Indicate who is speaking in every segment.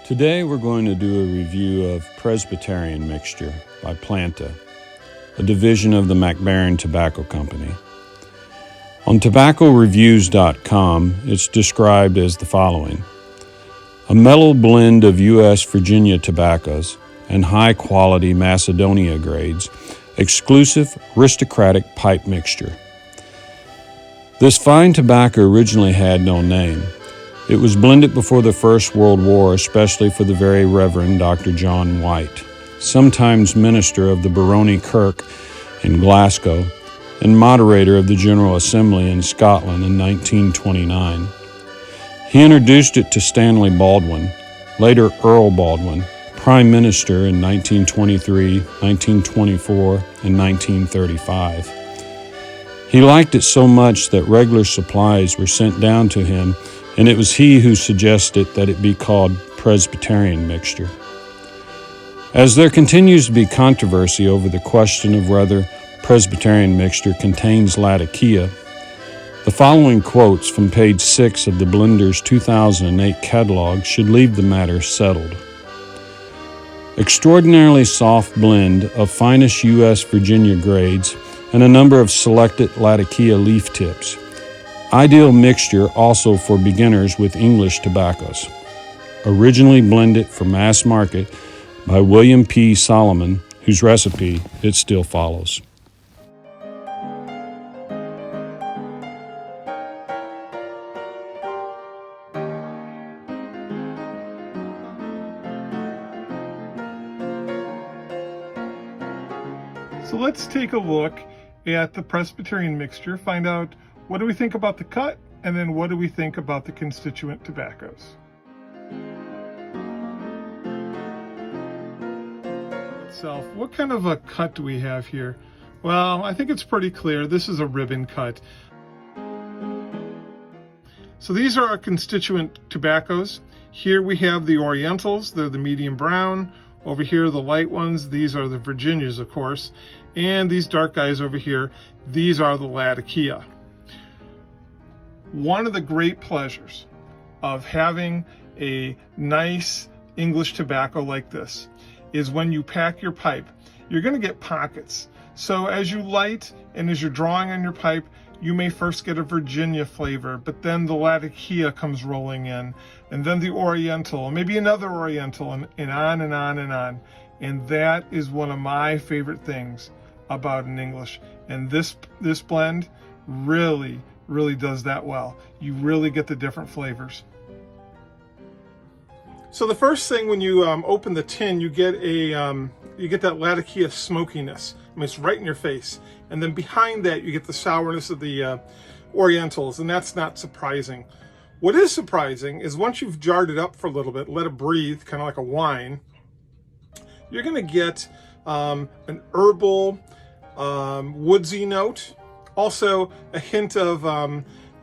Speaker 1: Today we're going to do a review of Presbyterian Mixture by Planta, a division of the MacBaron Tobacco Company. On tobaccoreviews.com, it's described as the following: a mellow blend of U.S. Virginia tobaccos and high-quality Macedonia grades, exclusive aristocratic pipe mixture. This fine tobacco originally had no name. It was blended before the First World War, especially for the Very Reverend Dr. John White, sometimes minister of the Barony Kirk in Glasgow and moderator of the General Assembly in Scotland in 1929. He introduced it to Stanley Baldwin, later Earl Baldwin, Prime Minister in 1923, 1924, and 1935. He liked it so much that regular supplies were sent down to him, and it was he who suggested that it be called Presbyterian Mixture. As there continues to be controversy over the question of whether Presbyterian Mixture contains Latakia, the following quotes from page 6 of the Blender's 2008 catalog should leave the matter settled. Extraordinarily soft blend of finest U.S. Virginia grades and a number of selected Latakia leaf tips. Ideal mixture also for beginners with English tobaccos. Originally blended for mass market by William P. Solomon, whose recipe it still follows.
Speaker 2: So let's take a look at the Presbyterian Mixture, find out what do we think about the cut, and then what do we think about the constituent tobaccos. Itself, what kind of a cut do we have here? Well, I think it's pretty clear. This is a ribbon cut. So these are our constituent tobaccos. Here we have the Orientals, they're the medium brown. Over here, the light ones, these are the Virginias, of course. And these dark guys over here, these are the Latakia. One of the great pleasures of having a nice English tobacco like this is when you pack your pipe, you're going to get pockets. So as you light and as you're drawing on your pipe, you may first get a Virginia flavor, but then the Latakia comes rolling in, and then the Oriental, maybe another Oriental, and on and on and on. And that is one of my favorite things about an English. And this blend really does that well. You really get the different flavors. So the first thing when you open the tin, you get that Latakia smokiness. I mean, it's right in your face. And then behind that, you get the sourness of the Orientals, and that's not surprising. What is surprising is once you've jarred it up for a little bit, let it breathe, kind of like a wine, you're going to get an herbal, woodsy note. Also, a hint of,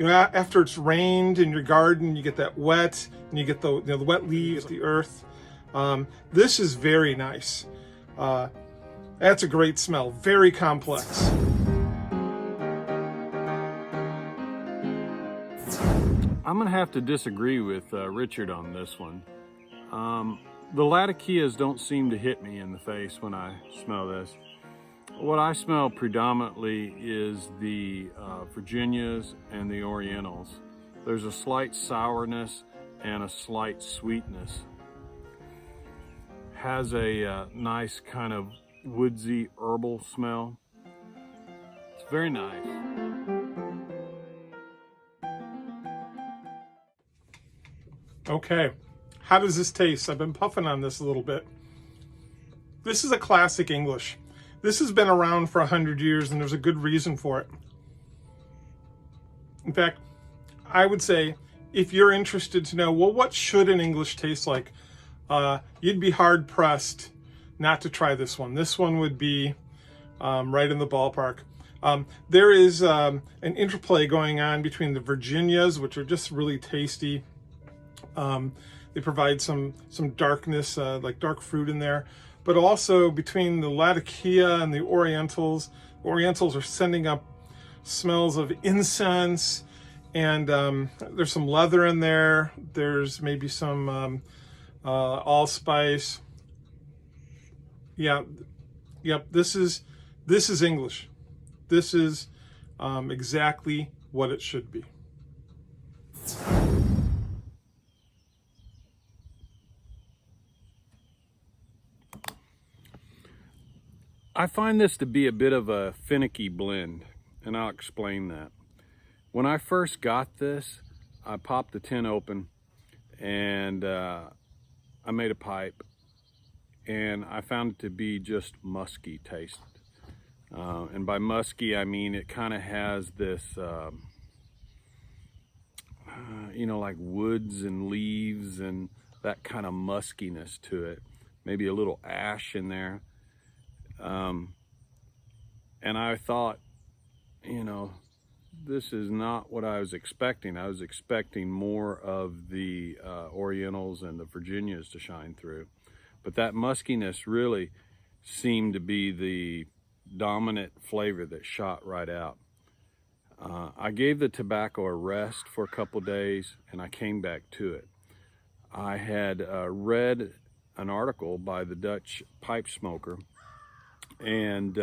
Speaker 2: after it's rained in your garden, you get that wet, and you get the wet leaves, the earth. This is very nice. That's a great smell, very complex.
Speaker 1: I'm going to have to disagree with Richard on this one. The Latakias don't seem to hit me in the face when I smell this. What I smell predominantly is the Virginias and the Orientals. There's a slight sourness and a slight sweetness. Has a nice kind of woodsy herbal smell. It's very nice.
Speaker 2: Okay, how does this taste? I've been puffing on this a little bit. This is a classic English. This has been around for 100 years, and there's a good reason for it. In fact, I would say if you're interested to know, well, what should an English taste like? You'd be hard pressed not to try this one. This one would be right in the ballpark. There is an interplay going on between the Virginias, which are just really tasty. They provide some darkness, like dark fruit in there, but also between the Latakia and the Orientals. Orientals are sending up smells of incense, and there's some leather in there. There's maybe some allspice. Yeah, yep. This is English. This is exactly what it should be.
Speaker 1: I find this to be a bit of a finicky blend, and I'll explain that. When I first got this, I popped the tin open and I made a pipe, and I found it to be just musky taste. And by musky, I mean it kind of has this, like woods and leaves and that kind of muskiness to it. Maybe a little ash in there. And I thought, this is not what I was expecting. I was expecting more of the Orientals and the Virginias to shine through. But that muskiness really seemed to be the dominant flavor that shot right out. I gave the tobacco a rest for a couple days, and I came back to it. I had read an article by the Dutch pipe smoker, and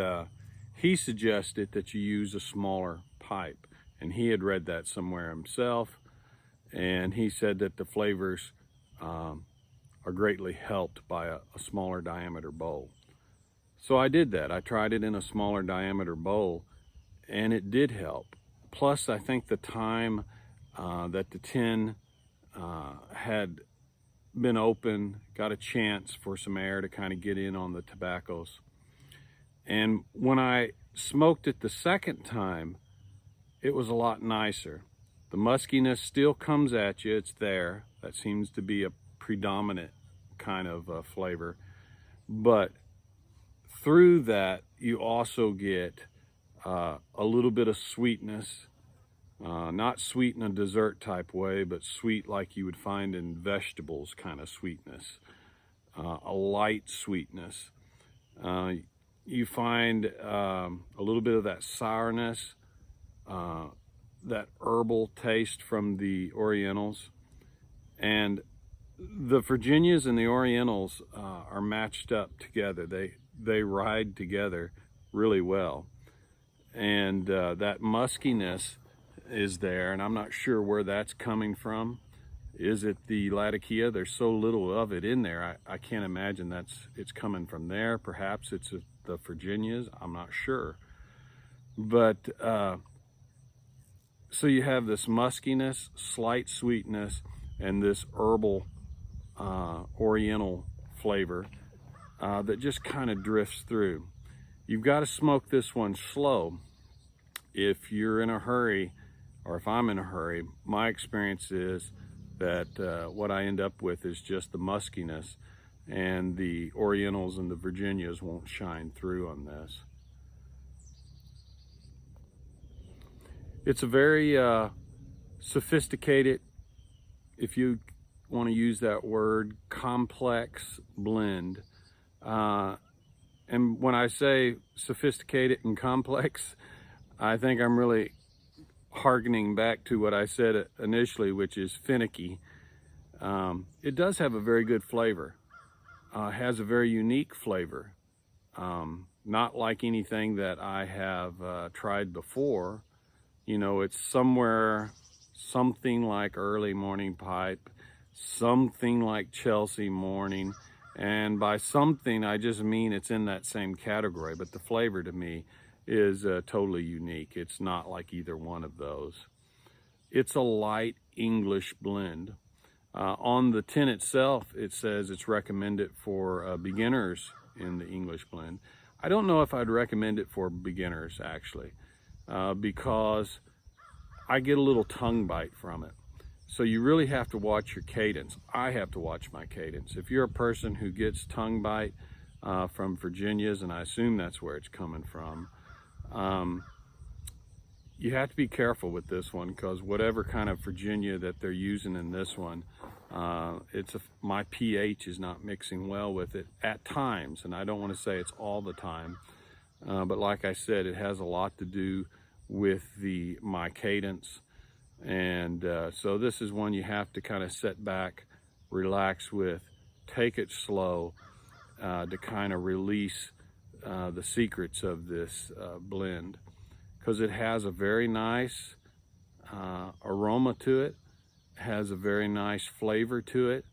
Speaker 1: he suggested that you use a smaller pipe. And he had read that somewhere himself, and he said that the flavors are greatly helped by a smaller diameter bowl. So I did that. I tried it in a smaller diameter bowl, and it did help. Plus, I think the time that the tin had been open got a chance for some air to kind of get in on the tobaccos. And when I smoked it the second time, it was a lot nicer. The muskiness still comes at you, it's there. That seems to be a predominant kind of flavor. But through that, you also get a little bit of sweetness. Not sweet in a dessert type way, but sweet like you would find in vegetables kind of sweetness. A light sweetness. You find a little bit of that sourness, that herbal taste from the Orientals. And the Virginias and the Orientals are matched up together. They ride together really well. And that muskiness is there, and I'm not sure where that's coming from. Is it the Latakia? There's so little of it in there. I can't imagine it's coming from there. Perhaps it's the Virginias. I'm not sure. But so you have this muskiness, slight sweetness, and this herbal Oriental flavor that just kind of drifts through. You've got to smoke this one slow. If you're in a hurry, or if I'm in a hurry, my experience is that what I end up with is just the muskiness, and the Orientals and the Virginias won't shine through on this. It's a very sophisticated, if you want to use that word, complex blend. And when I say sophisticated and complex, I think I'm really hearkening back to what I said initially, which is finicky. It does have a very good flavor. Has a very unique flavor. Not like anything that I have tried before. It's something like early morning pipe, something like Chelsea morning. And by something, I just mean it's in that same category, but the flavor to me is totally unique. It's not like either one of those. It's a light English blend. On the tin itself, it says it's recommended for beginners in the English blend. I don't know if I'd recommend it for beginners, actually, because I get a little tongue bite from it. So you really have to watch your cadence. I have to watch my cadence. If you're a person who gets tongue bite from Virginias, and I assume that's where it's coming from, you have to be careful with this one, because whatever kind of Virginia that they're using in this one, my pH is not mixing well with it at times, and I don't want to say it's all the time, but like I said, it has a lot to do with my cadence. And so this is one you have to kind of sit back, relax with, take it slow to kind of release the secrets of this blend, because it has a very nice aroma to it, has a very nice flavor to it,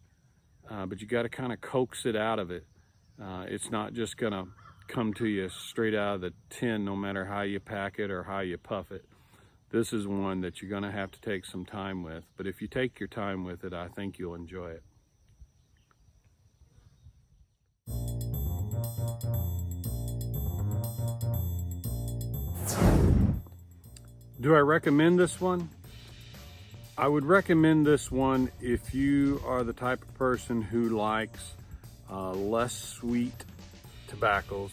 Speaker 1: but you got to kind of coax it out of it. It's not just gonna come to you straight out of the tin no matter how you pack it or how you puff it. This is one that you're gonna have to take some time with, but if you take your time with it, I think you'll enjoy it. Do I recommend this one? I would recommend this one if you are the type of person who likes less sweet tobaccos,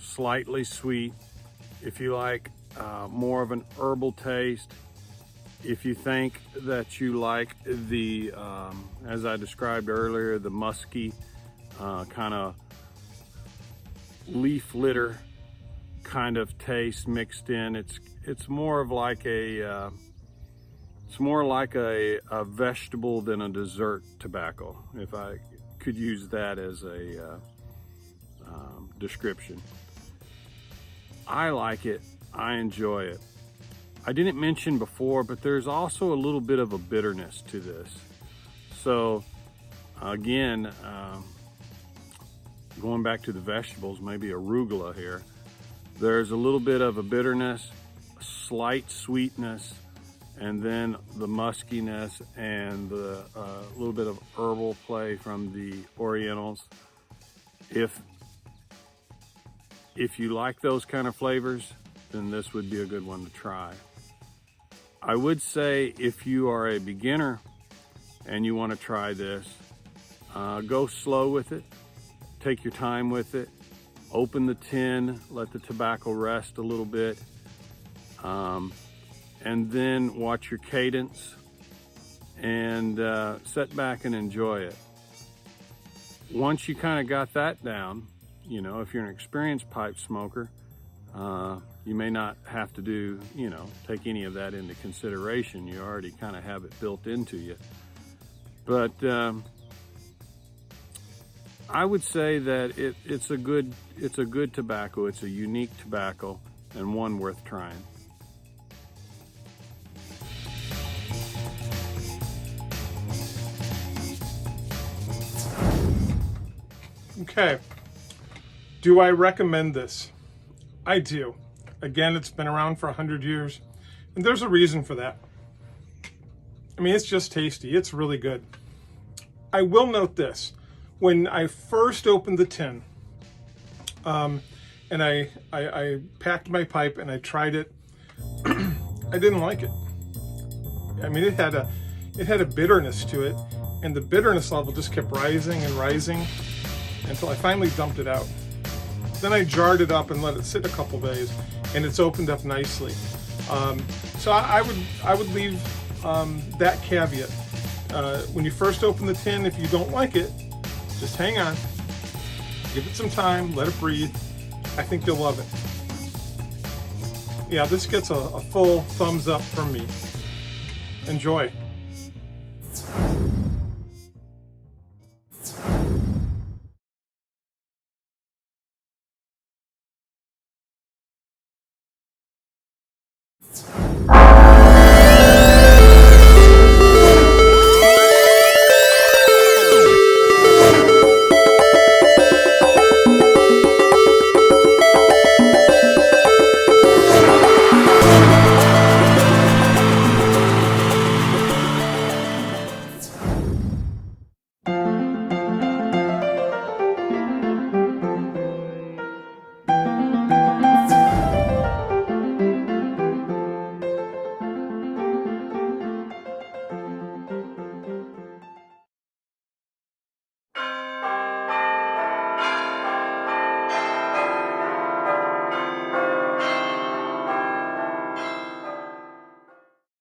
Speaker 1: slightly sweet. If you like more of an herbal taste, if you think that you like the, as I described earlier, the musky kind of leaf litter kind of taste mixed in, it's more of like a it's more like a vegetable than a dessert tobacco, if I could use that as a description. I like it. I enjoy it. I didn't mention before, but there's also a little bit of a bitterness to this. So again, going back to the vegetables, maybe arugula here, there's a little bit of a bitterness, a slight sweetness, and then the muskiness and the little bit of herbal play from the Orientals. If you like those kind of flavors, then this would be a good one to try. I would say if you are a beginner and you want to try this, go slow with it, take your time with it, open the tin, let the tobacco rest a little bit, and then watch your cadence and sit back and enjoy it. Once you kind of got that down, you know, if you're an experienced pipe smoker, you may not have to do, you know, take any of that into consideration. You already kind of have it built into you. But I would say that it's a good tobacco. It's a unique tobacco and one worth trying.
Speaker 2: Okay, do I recommend this? I do. Again, it's been around for 100 years, and there's a reason for that. I mean, it's just tasty. It's really good. I will note this. When I first opened the tin, and I packed my pipe and I tried it, I didn't like it. I mean, it had a bitterness to it, and the bitterness level just kept rising and rising until I finally dumped it out. Then I jarred it up and let it sit a couple days, and it's opened up nicely. So I would leave that caveat. When you first open the tin, if you don't like it, just hang on, give it some time, let it breathe. I think you'll love it. Yeah, this gets a full thumbs up from me. Enjoy.